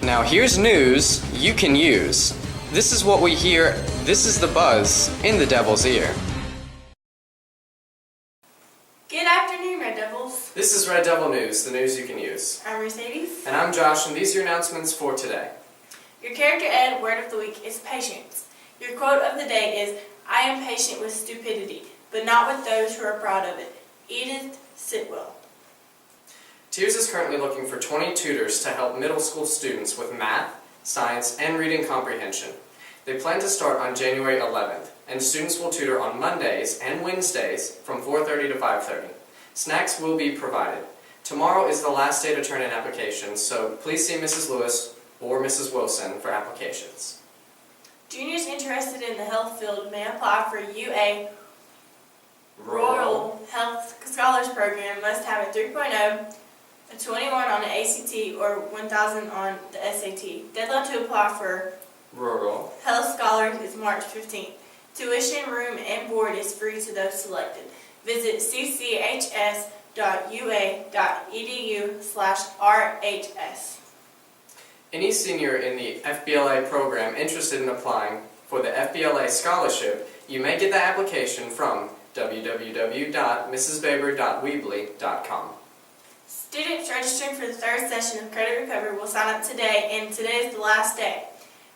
Now here's news you can use. This is what we hear, this is the buzz in the Devil's ear. Good afternoon, Red Devils. This is Red Devil News, the news you can use. I'm Mercedes. And I'm Josh, and these are your announcements for today. Your character ed word of the week is patience. Your quote of the day is, I am patient with stupidity, but not with those who are proud of it. Edith Sitwell. Tears is currently looking for 20 tutors to help middle school students with math, science, and reading comprehension. They plan to start on January 11th, and students will tutor on Mondays and Wednesdays from 4:30 to 5:30. Snacks will be provided. Tomorrow is the last day to turn in applications, so please see Mrs. Lewis or Mrs. Wilson for applications. Juniors interested in the health field may apply for UA Rural Health Scholars Program, must have a 3.0, a 21 on the ACT, or 1,000 on the SAT. Deadline to apply for Rural Health Scholars is March 15th. Tuition, room, and board is free to those selected. Visit cchs.ua.edu/RHS. Any senior in the FBLA program interested in applying for the FBLA scholarship, you may get the application from www.mrsbaber.weebly.com. Students registering for the third session of Credit Recovery will sign up today, and today is the last day.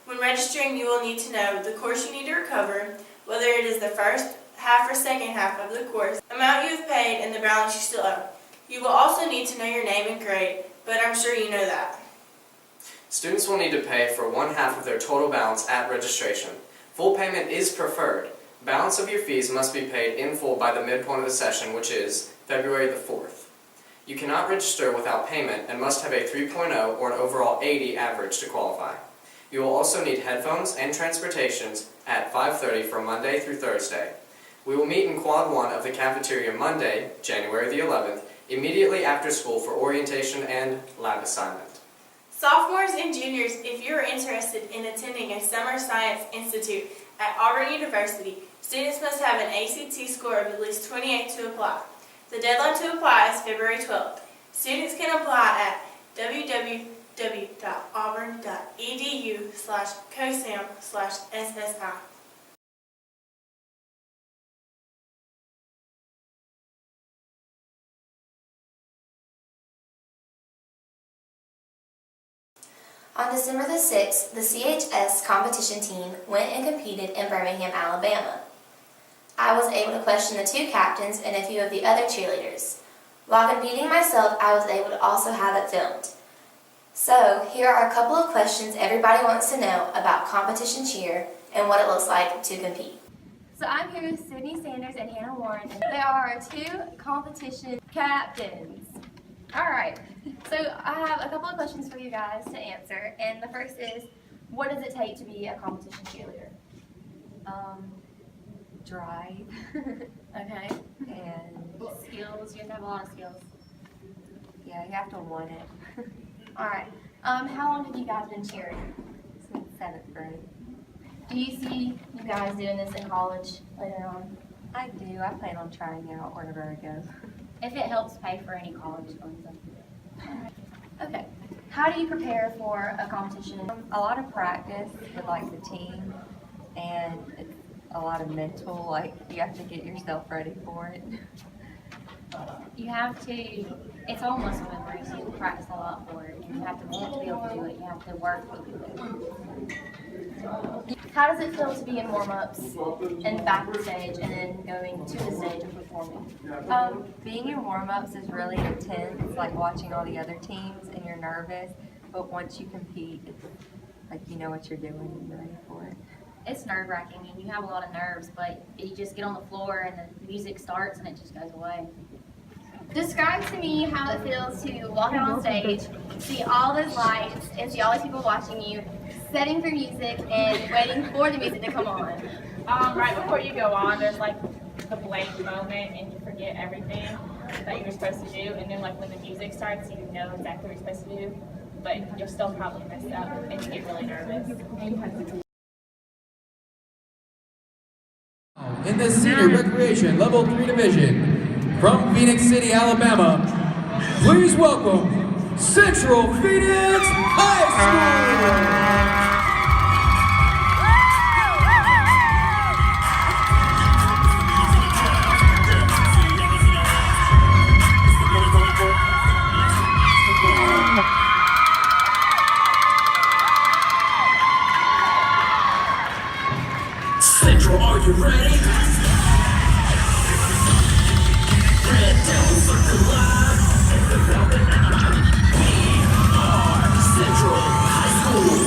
When registering, you will need to know the course you need to recover, whether it is the first half or second half of the course, amount you have paid, and the balance you still owe. You will also need to know your name and grade, but I'm sure you know that. Students will need to pay for 1/2 of their total balance at registration. Full payment is preferred. Balance of your fees must be paid in full by the midpoint of the session, which is February the 4th. You cannot register without payment and must have a 3.0 or an overall 80 average to qualify. You will also need headphones and transportations at 5:30 from Monday through Thursday. We will meet in Quad 1 of the cafeteria Monday, January the 11th, immediately after school for orientation and lab assignment. Sophomores and juniors, if you are interested in attending a Summer Science Institute at Auburn University, students must have an ACT score of at least 28 to apply. The deadline to apply is February 12th. Students can apply at www.auburn.edu/cosam/SSI. On December the 6th, the CHS competition team went and competed in Birmingham, Alabama. I was able to question the 2 captains and a few of the other cheerleaders. While competing myself, I was able to also have it filmed. So, here are a couple of questions everybody wants to know about competition cheer and what it looks like to compete. So I'm here with Sydney Sanders and Hannah Warren. They are our 2 competition captains. Alright, so I have a couple of questions for you guys to answer, and the first is, what does it take to be a competition cheerleader? Drive Okay. and Skills, you have to have a lot of skills. yeah, you have to want it. Alright, how long have you guys been cheering? Since 7th grade. Do you see you guys doing this in college later on? I do. I plan on trying out wherever I go. If it helps pay for any college funds. Okay, how do you prepare for a competition? A lot of practice with like the team, and it's a lot of mental, like you have to get yourself ready for it. You have to, it's all muscle memory, so you practice a lot for it. You have to want to be able to do it. You have to work to do it. How does it feel to be in warm-ups and backstage and then going to the stage and performing? Being in warm-ups is really intense, like watching all the other teams, and you're nervous, but once you compete, it's like you know what you're doing and you're ready for it. It's nerve-wracking and you have a lot of nerves, but you just get on the floor and the music starts and it just goes away. Describe to me how it feels to walk out on stage, see all those lights, and see all these people watching you, setting for music and waiting for the music to come on. Right before you go on, there's like the blank moment and you forget everything that you were supposed to do, and then like when the music starts, you know exactly what you're supposed to do, but you'll still probably mess up and you get really nervous. In the Senior Recreation Level 3 Division, from Phoenix City, Alabama, please welcome Central Phoenix High School. Central, are you ready? Red Devils look alive. We are Central High School.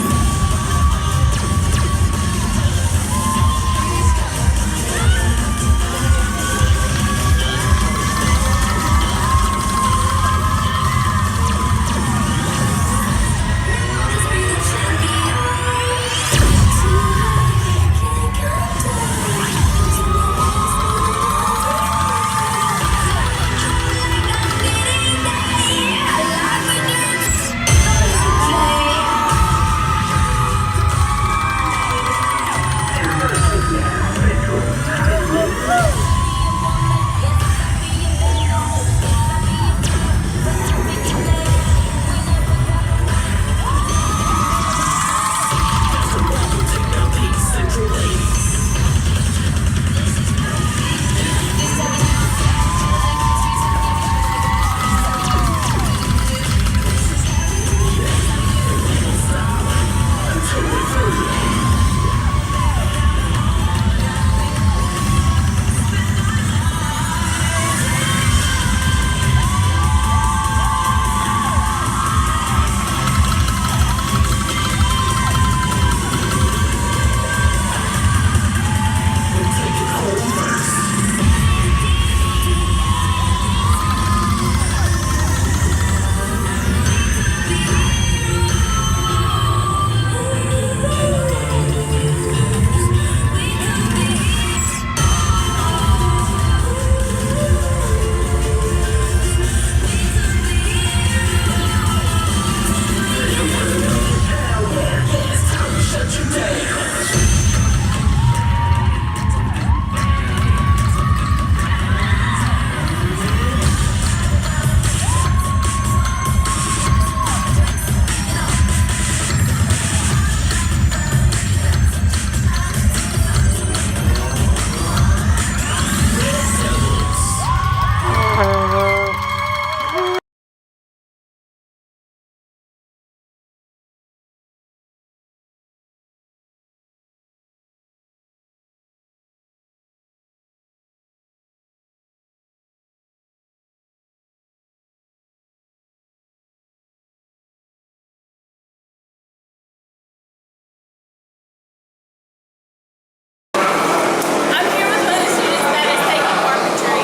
I'm here with one of the students that is taking carpentry,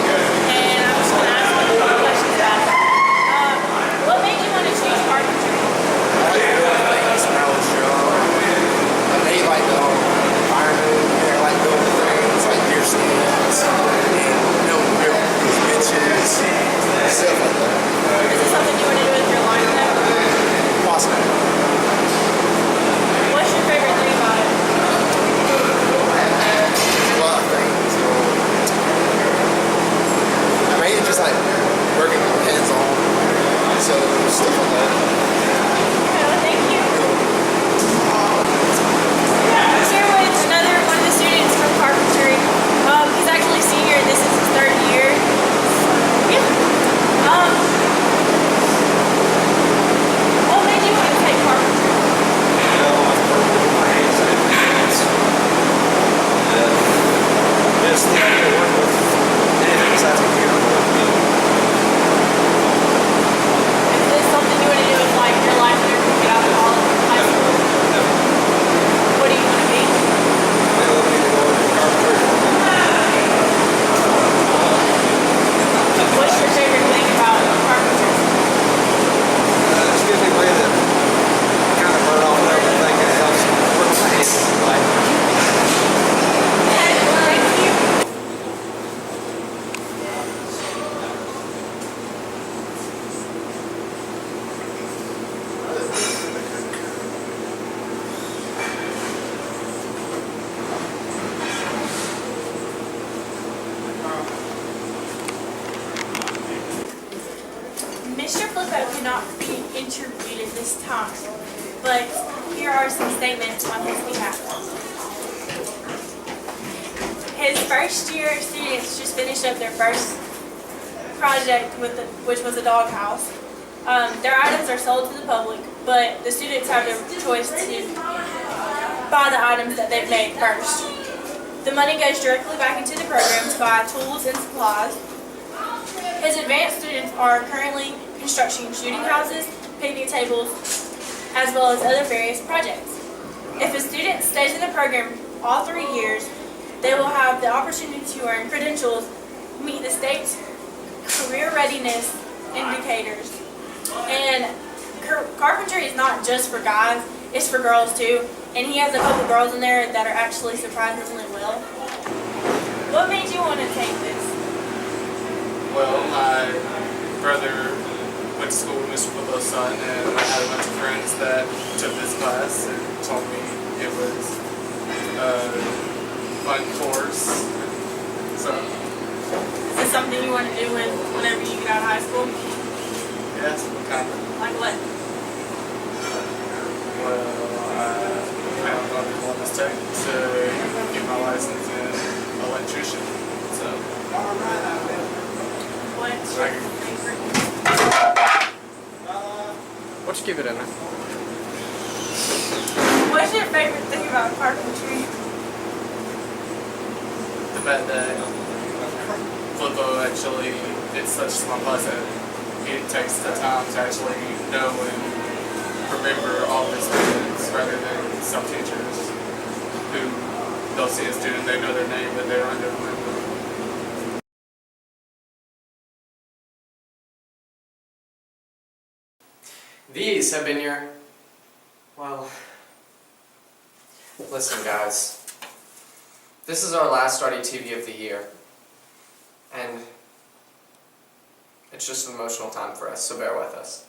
and I'm just going to ask them a couple questions about it. What made you want to choose carpentry? I was young. I made like the environment, I like building things like deer stands and building these benches, stuff like that. Is this something you want to do with your life now? Possibly. What's your favorite thing about it? A lot of things. I mean, just like working hands on, so stuff like that. Thank you. I'm here with another one of the students from carpentry. He's actually a senior, and this is his third year. Yeah. What made you want to take carpentry? Just the idea of working with anything besides a computer. Is this something you want to do with like your life whenever you get out of college, high school? What do you want to be? What's your favorite thing about carpentry? Just gives me a way to kind of burn off everything and helps work my hands. Thank you. Mr. Flippo cannot be interviewed at this time. but here are some statements on his behalf. His first year students just finished up their first project which was a doghouse. Their items are sold to the public, but the students have their choice to buy the items that they've made first. The money goes directly back into the program to buy tools and supplies. His advanced students are currently constructing shooting houses, picnic tables, as well as other various projects. If a student stays in the program all 3 years, they will have the opportunity to earn credentials, meet the state's career readiness indicators. And carpentry is not just for guys, it's for girls too. And he has a couple girls in there that are actually surprisingly well. What made you want to take this? Well, my brother went to school with Mr. Pillow's son, and I had a bunch of friends that took this class and told me it was a fun course. So, Is this something you want to do whenever you get out of high school? yes, kind of. Like what? Well, I am going to Columbus Tech to get my license in electrician. So, What's your favorite? What'd you give it in there? What's your favorite thing about carpentry? the fact that Flippo actually, it's such a small class that it takes the time to actually know and remember all of his students rather than some teachers who they'll see a student, they know their name, but they don't remember. These have been your, well, listen guys, this is our last Rdtv of the year, and it's just an emotional time for us, so bear with us.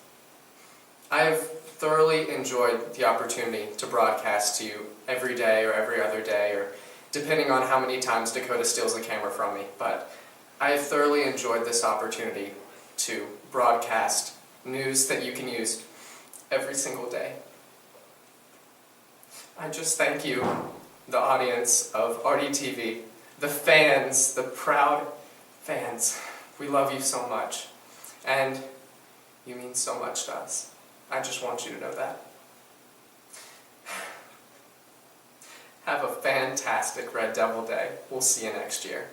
I have thoroughly enjoyed the opportunity to broadcast to you every day or every other day, or depending on how many times Dakota steals the camera from me, but I have thoroughly enjoyed this opportunity to broadcast news that you can use every single day. I just thank you, the audience of Rdtv, the fans, the proud fans. We love you so much, and you mean so much to us. I just want you to know that. Have a fantastic Red Devil Day. We'll see you next year.